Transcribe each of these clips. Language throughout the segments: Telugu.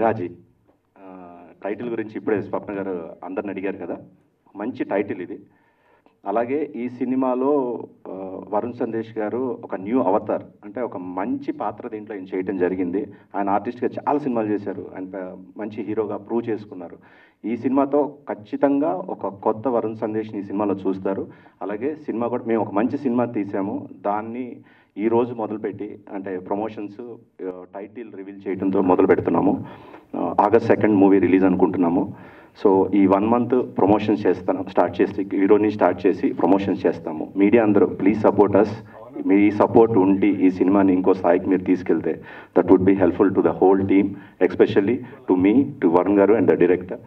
విరాజీ టైటిల్ గురించి ఇప్పుడే స్వప్న గారు అందరిని అడిగారు కదా, మంచి టైటిల్ ఇది. అలాగే ఈ సినిమాలో వరుణ్ సందేశ్ గారు ఒక న్యూ అవతార్, అంటే ఒక మంచి పాత్ర దీంట్లో ఆయన చేయటం జరిగింది. ఆయన ఆర్టిస్ట్గా చాలా సినిమాలు చేశారు, ఆయన మంచి హీరోగా ప్రూవ్ చేసుకున్నారు. ఈ సినిమాతో ఖచ్చితంగా ఒక కొత్త వరుణ్ సందేశ్ని ఈ సినిమాలో చూస్తారు. అలాగే సినిమా కూడా మేము ఒక మంచి సినిమా తీసాము, దాన్ని ఈరోజు మొదలుపెట్టి అంటే ప్రమోషన్స్ టైటిల్ రివీల్ చేయడంతో మొదలు పెడుతున్నాము. ఆగస్ట్ 2 మూవీ రిలీజ్ అనుకుంటున్నాము. సో ఈ 1 మంత్ ప్రమోషన్స్ చేస్తాను, హీరోని స్టార్ట్ చేసి ప్రమోషన్స్ చేస్తాము. మీడియా అందరూ ప్లీజ్ సపోర్ట్ అస్. మీ సపోర్ట్ ఉండి ఈ సినిమాని ఇంకో స్థాయికి మీరు తీసుకెళ్తే that would be helpful to the whole team, especially to me, to Varun garu and the director.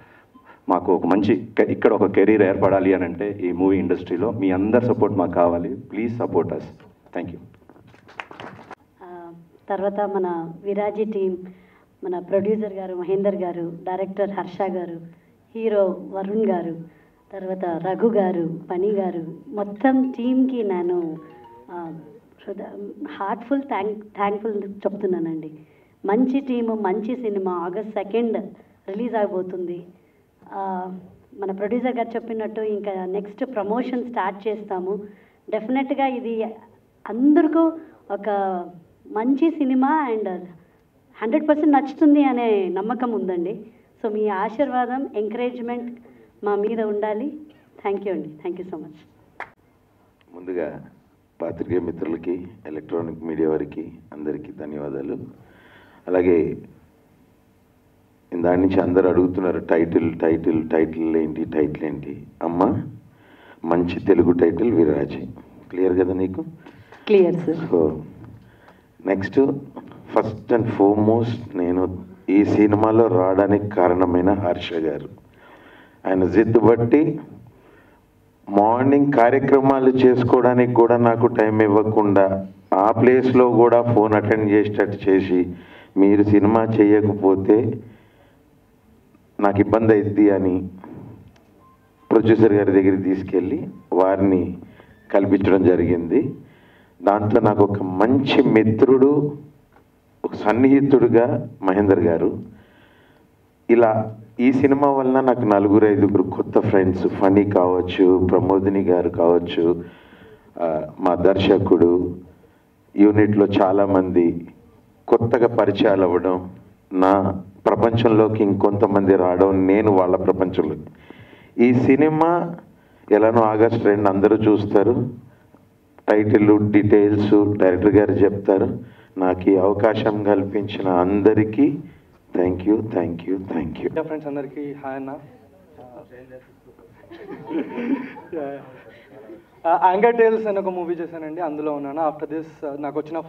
మాకు ఒక మంచి ఇక్కడ ఒక కెరీర్ ఏర్పడాలి అని అంటే ఈ మూవీ ఇండస్ట్రీలో మీ అందరి సపోర్ట్ మాకు కావాలి. Please support us. Thank you. తర్వాత మన విరాజీ టీం, మన ప్రొడ్యూసర్ గారు మహేందర్ గారు, డైరెక్టర్ హర్ష గారు, హీరో వరుణ్ గారు, తర్వాత రఘు గారు, పని గారు, మొత్తం టీంకి నేను హార్ట్ఫుల్ థ్యాంక్ఫుల్ చెప్తున్నానండి. మంచి టీము, మంచి సినిమా ఆగస్ట్ 2 రిలీజ్ అయిపోతుంది. మన ప్రొడ్యూసర్ గారు చెప్పినట్టు ఇంకా నెక్స్ట్ ప్రమోషన్ స్టార్ట్ చేస్తాము. డెఫినెట్గా ఇది అందరికీ ఒక మంచి సినిమా అండ్ 100% నచ్చుతుంది అనే నమ్మకం ఉందండి. సో మీ ఆశీర్వాదం, ఎంకరేజ్మెంట్ మా మీద ఉండాలి. థ్యాంక్ యూ అండి. Thank you so much. ముందుగా పాత్రికేయ మిత్రులకి, ఎలక్ట్రానిక్ మీడియా వారికి అందరికీ ధన్యవాదాలు. అలాగే దాని నుంచి అందరు అడుగుతున్నారు టైటిల్ ఏంటి అమ్మ, మంచి తెలుగు టైటిల్ విరాజీ. క్లియర్ కదా నీకు? Clear sir. So next, first and foremost నేను ఈ సినిమాలో రావడానికి కారణమైన హర్ష గారు. ఆయన జిద్దు బట్టి మార్నింగ్ కార్యక్రమాలు చేసుకోవడానికి కూడా నాకు టైం ఇవ్వకుండా ఆ ప్లేస్లో కూడా ఫోన్ అటెండ్ చేసేటట్టు చేసి, మీరు సినిమా చేయకపోతే నాకు ఇబ్బంది అవుద్ది అని ప్రొడ్యూసర్ గారి దగ్గరికి తీసుకెళ్ళి వారిని కల్పించడం జరిగింది. దాంట్లో నాకు ఒక మంచి మిత్రుడు, ఒక సన్నిహితుడుగా మహేందర్ గారు. ఇలా ఈ సినిమా వలన నాకు 4-5 కొత్త ఫ్రెండ్స్, ఫనీ కావచ్చు, ప్రమోదిని గారు కావచ్చు, మా దర్శకుడు, యూనిట్లో చాలామంది కొత్తగా పరిచయాలు అవ్వడం, నా ప్రపంచంలోకి ఇంకొంతమంది రావడం, నేను వాళ్ళ ప్రపంచంలోకి. ఈ సినిమా ఎలానో ఆగస్ట్ 2 అందరూ చూస్తారు. టైటిల్ డీటెయిల్స్ డైరెక్టర్ గారు చెప్తారు. నాకు ఈ అవకాశం కల్పించిన అందరికీ థ్యాంక్ యూ. ఫ్రెండ్స్ అందరికీ హాయ్ అన్న. యాంగర్ టేల్స్ అని ఒక మూవీ చేశానండి, అందులో ఉన్నాను. ఆఫ్టర్ దిస్ నాకు వచ్చిన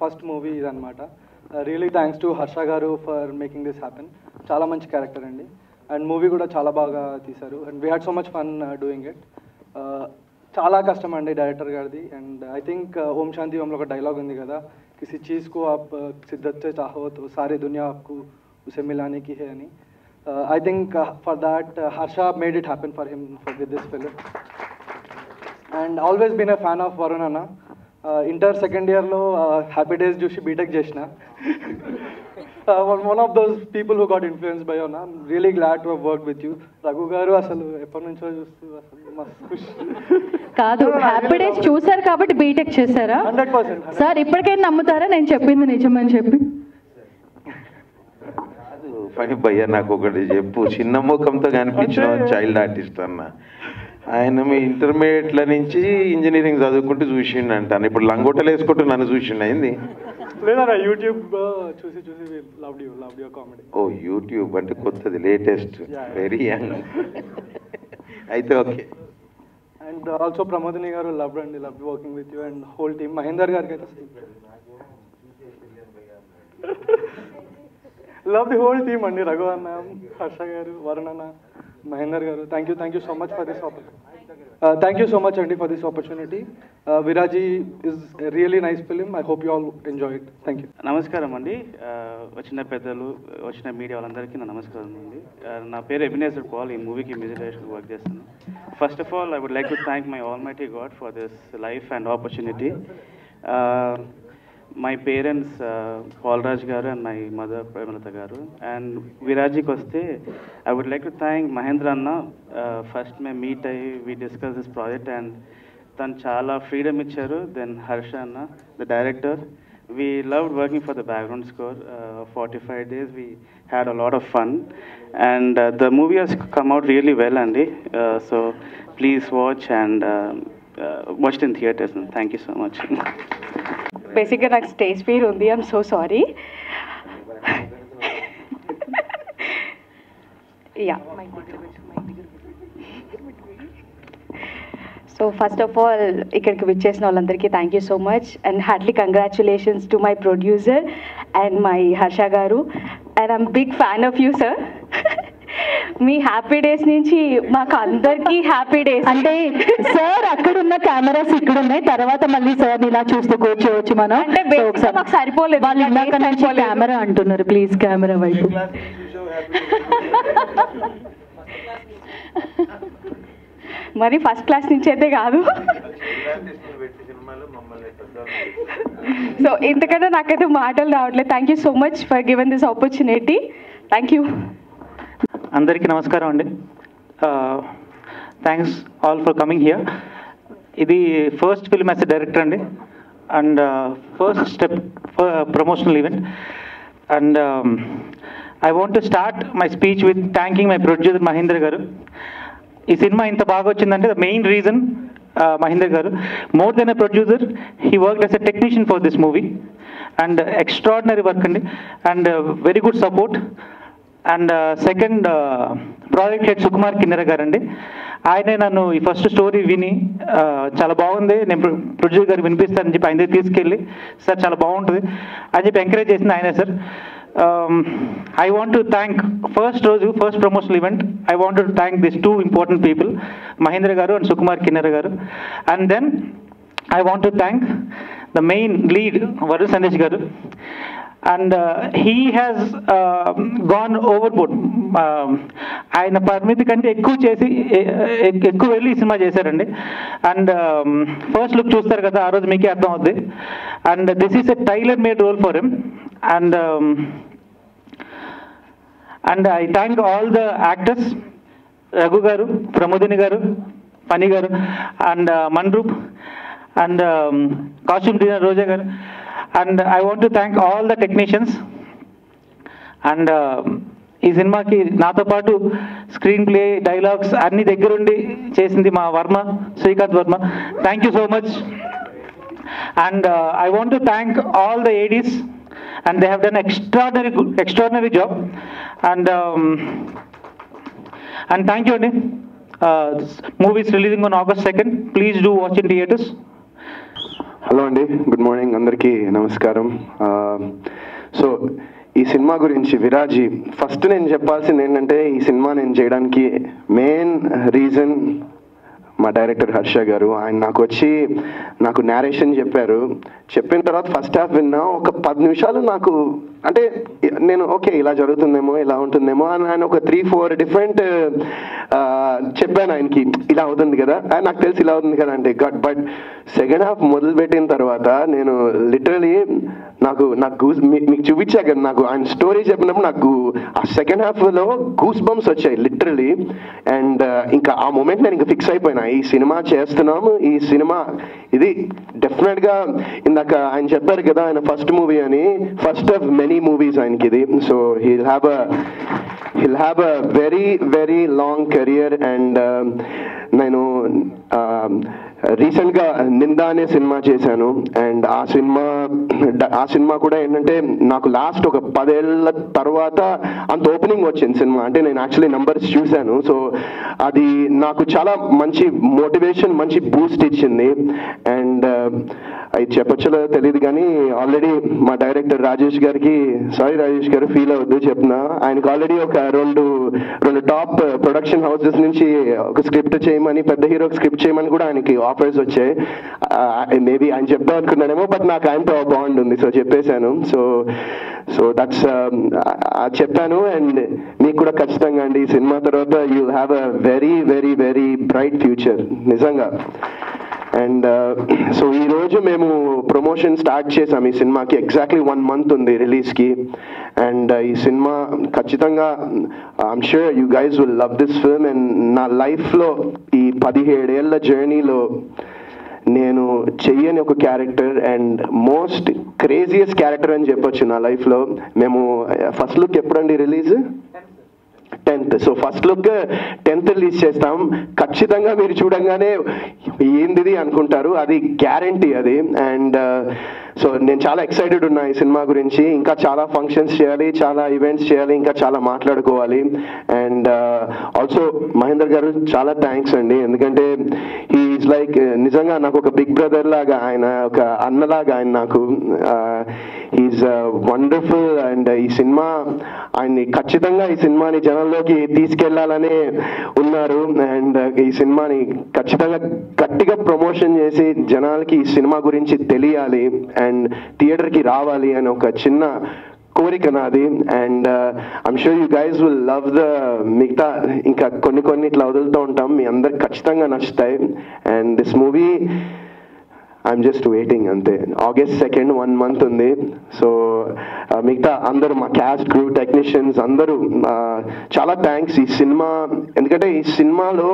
ఫస్ట్ మూవీ ఇదనమాట. రియలీ థ్యాంక్స్ టు హర్ష గారు ఫర్ మేకింగ్ దిస్ హ్యాపెన్. చాలా మంచి క్యారెక్టర్ అండి, అండ్ మూవీ కూడా చాలా బాగా తీశారు. And we had so much fun doing it. చాలా కష్టం అండి డైరెక్టర్ గారిది. అండ్ ఐ థింక్ ఓం శాంతి ఓంలో ఒక డైలాగ్ ఉంది కదా, కిసి చీజ్ को आप शिद्दत से चाहो तो सारी दुनिया आपको उसे मिलाने की है అని. I think for that Harsha made it happen for him with this film. And always been a fan of Varun Anna. Inter second ఇయర్లో హ్యాపీ డేస్ చూసి బీటెక్ చేసిన. one of those people who got influenced by you. I'm really glad to have worked with you. Raghu గారు అసలు ఎప్పటి నుంచో చూస్తూ అసలు మస్తు ఖుషి. కాదు, హ్యాపీ డేస్ చూసారు కాబట్టి బీటెక్ చేశారా? 100%. సార్ ఇప్పటికైనా నమ్ముతారా నేను చెప్పింది నిజమని చెప్పి? పని భయ్య నాకు ఒకటి చెప్పు, చిన్న ముఖంతో కనిపించిన చైల్డ్ ఆర్టిస్ట్ అన్న. ఆయన మీ ఇంటర్మీడియట్ల నుంచి ఇంజనీరింగ్ చదువుకుంటూ చూసిండు. ఇప్పుడు లంగోటలు వేసుకుంటూ నన్ను చూసిండు. అయింది లేదా యూట్యూబ్ చూసి loved your comedy. Oh YouTube అంటే కొత్తది, లేటెస్ట్, వెరీ యంగ్. అయితే okay. And also Pramodini garu love working with you and whole team. Mahender గారికి అయితే లవ్ ది హోల్ టీమ్ అండి. రఘు అన్న, హర్ష గారు, వరుణ్ అన్న, Mahender garu, thank you so much for this opportunity. Thank you so much అండి for this opportunity. Viraji is really nice film. I hope you all enjoy it. Thank you. నమస్కారం అండి. వచ్చిన పెద్దలు, వచ్చిన మీడియా వాళ్ళందరికీ నా నమస్కారం అండి. నా పేరు ఎబినేజర్ పాల్. ఈ మూవీకి మ్యూజిక్ డైరెక్టర్ వర్క్ చేస్తాను. First of all I would like to thank my almighty God for this life and opportunity. my parents, Paul Raj garu and my mother, Premalata garu. And Viraji koste, I would like to thank Mahendra Anna. First, meet we discussed this project and tan chala freedom icharu. Then Harsha Anna, the director. We loved working for the background score. 45 days, we had a lot of fun. And the movie has come out really well, Andy. So please watch and watch it in theaters. And thank you so much. బేసిక్గా నాకు స్టేజ్ ఫియర్ ఉంది, I'm so sorry. Yeah, so first of all ఇక్కడికి విచ్చేసిన వాళ్ళందరికీ thank you so much and heartly congratulations to my producer and my Harsha garu. And I'm big fan of you sir. మీ హ్యాపీ డేస్ నుంచి మాకు అందరికీ హ్యాపీ డేస్. అంటే సార్ అక్కడ ఉన్న కెమెరాస్ ఇక్కడ ఉన్నాయి, తర్వాత మళ్ళీ సార్ ఇలా చూస్తూ కూర్చోవచ్చు మనం. అంటే మాకు సరిపోలేదు, వాళ్ళు ఇందాక నుంచి కెమెరా అంటున్నారు, ప్లీజ్ కెమెరా వైపు. మరి ఫస్ట్ క్లాస్ నుంచి అయితే కాదు. సో ఇంతకన్నా నాకైతే మాటలు రావట్లేదు. Thank you so much for given this opportunity. Thank you. అందరికీ నమస్కారం అండి. Thanks all for coming here. ఇది first film as a director అండి, and first step promotional event. And I want to start my speech with thanking my producer Mahendra garu. ఈ సినిమా ఇంత బాగా వచ్చిందంటే the main reason Mahendra garu. More than a producer, he worked as a technician for this movie and extraordinary work అండి, and very good support. And second project head Sukumar Kinnera గారండి. ఆయనే నన్ను ఈ ఫస్ట్ స్టోరీ విని చాలా బాగుంది, నేను ప్రొడ్యూసర్ గారు వినిపిస్తానని చెప్పి ఆయన దగ్గర తీసుకెళ్ళి సార్ చాలా బాగుంటుంది అని చెప్పి ఎంకరేజ్ చేసింది ఆయనే sir. I want to thank first promotional event. I want to thank these two important people, Mahendra garu and Sukumar Kinnera garu. And then I want to thank the main lead, Varun Sandesh garu. And he has gone overboard. ఆయన పరిమితి కంటే ఎక్కువ వెళ్ళి ఈ సినిమా చేశారండి. అండ్ ఫస్ట్ లుక్ చూస్తారు కదా, ఆ రోజు మీకే అర్థం అవుద్ది. And this is a tailor made role for him. And I thank all the actors, Raghu garu, Pramodini garu, Pani garu, and Manroop, and costume designer Roja garu. And I want to thank all the technicians. And ఈ సినిమాకి నాతో పాటు స్క్రీన్ ప్లే, డైలాగ్స్ అన్ని దగ్గరుండి చేసింది మా Varma, Srikanth Varma. Thank you so much. And I want to thank all the ADs, and they have done extraordinary job. And thank you, Andy. This movie is releasing on August 2nd. Please do watch in theaters. Hello అండి, గుడ్ మార్నింగ్, అందరికీ నమస్కారం. సో ఈ సినిమా గురించి విరాజీ, ఫస్ట్ నేను చెప్పాల్సింది ఏంటంటే, ఈ సినిమా నేను చేయడానికి మెయిన్ రీజన్ మా డైరెక్టర్ హర్ష గారు. ఆయన నాకు నేరేషన్ చెప్పిన తర్వాత ఫస్ట్ హాఫ్ విన్నా. ఒక 10 నిమిషాలు నాకు అంటే నేను ఓకే ఇలా జరుగుతుందేమో, ఇలా ఉంటుందేమో అని ఆయన ఒక 3-4 డిఫరెంట్ చెప్పాను ఆయనకి, ఇలా అవుతుంది కదా, నాకు తెలిసి ఇలా అవుతుంది కదా అంటే. బట్ సెకండ్ హాఫ్ మొదలుపెట్టిన తర్వాత నేను లిటరలీ నాకు మీకు చూపించా కదా, నాకు ఆయన స్టోరీ చెప్పినప్పుడు నాకు ఆ సెకండ్ హాఫ్లో గూస్ బంప్స్ వచ్చాయి లిటరలీ. అండ్ ఇంకా ఆ మూమెంట్ నేను ఇంకా ఫిక్స్ అయిపోయినా, ఈ సినిమా చేస్తున్నాము, ఈ సినిమా ఇది డెఫినెట్గా. ఇందాక ఆయన చెప్పారు కదా, ఆయన ఫస్ట్ మూవీ అని, ఫస్ట్ ఆఫ్ మెనీ మూవీస్ ఆయనకి ఇది. So he'll have a very very long career. And నేను రీసెంట్గా నిందా అనే సినిమా చేశాను. అండ్ ఆ సినిమా కూడా ఏంటంటే నాకు లాస్ట్ ఒక 10 ఏళ్ళ తర్వాత అంత ఓపెనింగ్ వచ్చింది సినిమా. అంటే నేను యాక్చువల్లీ నంబర్స్ చూశాను. సో అది నాకు చాలా మంచి మోటివేషన్, మంచి బూస్ట్ ఇచ్చింది. అండ్ అది చెప్పచ్చలో తెలియదు కానీ ఆల్రెడీ మా డైరెక్టర్ రాజేష్ గారికి, సారీ రాజేష్ గారు ఫీల్ అవద్దు చెప్తున్నా, ఆయనకు ఆల్రెడీ ఒక రెండు టాప్ ప్రొడక్షన్ హౌసెస్ నుంచి ఒక స్క్రిప్ట్ చేయమని, పెద్ద హీరోకి స్క్రిప్ట్ చేయమని కూడా ఆయనకి ఆఫర్స్ వచ్చాయి. మేబీ ఆయన చెప్దాం అనుకున్నానేమో, బట్ నాకు ఆయనతో బాండ్ ఉంది, సో చెప్పేశాను. సో దట్స్ చెప్పాను. అండ్ మీకు కూడా ఖచ్చితంగా అండి, ఈ సినిమా తర్వాత you have a very very very bright future నిజంగా. అండ్ సో ఈరోజు మేము ప్రమోషన్ స్టార్ట్ చేసాం ఈ సినిమాకి. ఎగ్జాక్ట్లీ 1 month ఉంది రిలీజ్కి. అండ్ ఈ సినిమా ఖచ్చితంగా I'm sure you guys will love this film. And నా లైఫ్లో ఈ 17 ఏళ్ల జర్నీలో నేను చెయ్యని ఒక character and most craziest character అని చెప్పొచ్చు నా లైఫ్లో. మేము ఫస్ట్ లుక్ ఎప్పుడండి release? 10th. So first look 10th release చేస్తాం. ఖచ్చితంగా మీరు చూడంగానే ఏందిది అనుకుంటారు, అది గ్యారంటీ అది. అండ్ సో నేను చాలా ఎక్సైటెడ్ ఉన్నా ఈ సినిమా గురించి. ఇంకా చాలా ఫంక్షన్స్ చేయాలి, చాలా ఈవెంట్స్ చేయాలి, ఇంకా చాలా మాట్లాడుకోవాలి. అండ్ ఆల్సో మహేందర్ గారు చాలా థ్యాంక్స్ అండి, ఎందుకంటే హీఈస్ లైక్ నిజంగా నాకు ఒక బిగ్ బ్రదర్ లాగా, ఆయన ఒక అన్నలాగా ఆయన నాకు. He is wonderful. అండ్ ఈ సినిమా ఆయన్ని ఖచ్చితంగా ఈ సినిమాని జనంలోకి తీసుకెళ్లాలనే ఉన్నారు. అండ్ ఈ సినిమాని ఖచ్చితంగా గట్టిగా ప్రమోషన్ చేసి జనాలకి ఈ సినిమా గురించి తెలియాలి అండ్ థియేటర్కి రావాలి అని ఒక చిన్న కోరిక నాది. And I'm sure you guys will love the మిగతా ఇంకా కొన్ని ఇట్లా వదులుతూ ఉంటాం, మీ అందరికి ఖచ్చితంగా నచ్చుతాయి. And this movie I'm just waiting అంతే. August 2nd 1 month ఉంది. సో మిగతా అందరూ మా క్యాస్ట్ క్రూ టెక్నీషియన్స్ అందరూ చాలా థ్యాంక్స్. ఈ సినిమా ఎందుకంటే ఈ సినిమాలో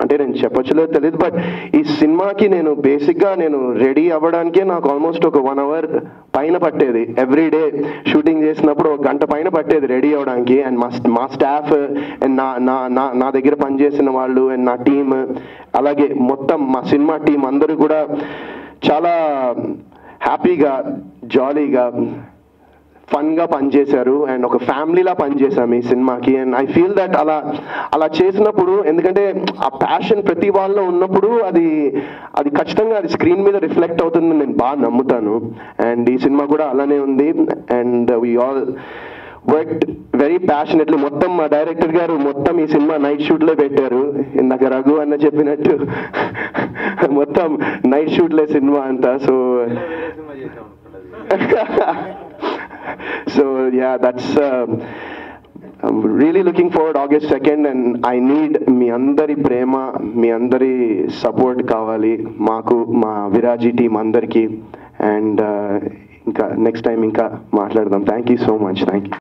అంటే నేను చెప్పొచ్చులో తెలియదు, బట్ ఈ సినిమాకి నేను బేసిక్గా నేను రెడీ అవ్వడానికే నాకు ఆల్మోస్ట్ ఒక 1 hour పైన పట్టేది. ఎవ్రీ డే షూటింగ్ చేసినప్పుడు 1 గంట పైన పట్టేది రెడీ అవ్వడానికి. అండ్ మా స్టాఫ్ అండ్ నా దగ్గర పనిచేసిన వాళ్ళు అండ్ నా టీమ్, అలాగే మొత్తం మా సినిమా టీం అందరూ కూడా చాలా హ్యాపీగా జాలీగా ఫన్గా పనిచేశారు అండ్ ఒక ఫ్యామిలీలా పనిచేసాం ఈ సినిమాకి. అండ్ ఐ ఫీల్ దట్ అలా చేసినప్పుడు, ఎందుకంటే ఆ ప్యాషన్ ప్రతి వాళ్ళలో ఉన్నప్పుడు అది ఖచ్చితంగా అది స్క్రీన్ మీద రిఫ్లెక్ట్ అవుతుందని నేను బాగా నమ్ముతాను. అండ్ ఈ సినిమా కూడా అలానే ఉంది. And we all worked very passionately. మొత్తం మా డైరెక్టర్ గారు మొత్తం ఈ సినిమా నైట్ షూట్లో పెట్టారు. ఇందాక రఘు అన్న చెప్పినట్టు మొత్తం నైట్ షూట్లే సినిమా అంతా. So yeah that's I'm really looking forward August 2nd and I need మీ అందరి ప్రేమ, మీ అందరి సపోర్ట్ కావాలి మాకు, మా విరాజీ టీం అందరికీ. అండ్ ఇంకా నెక్స్ట్ టైం ఇంకా మాట్లాడదాం. Thank you so much. Thank you.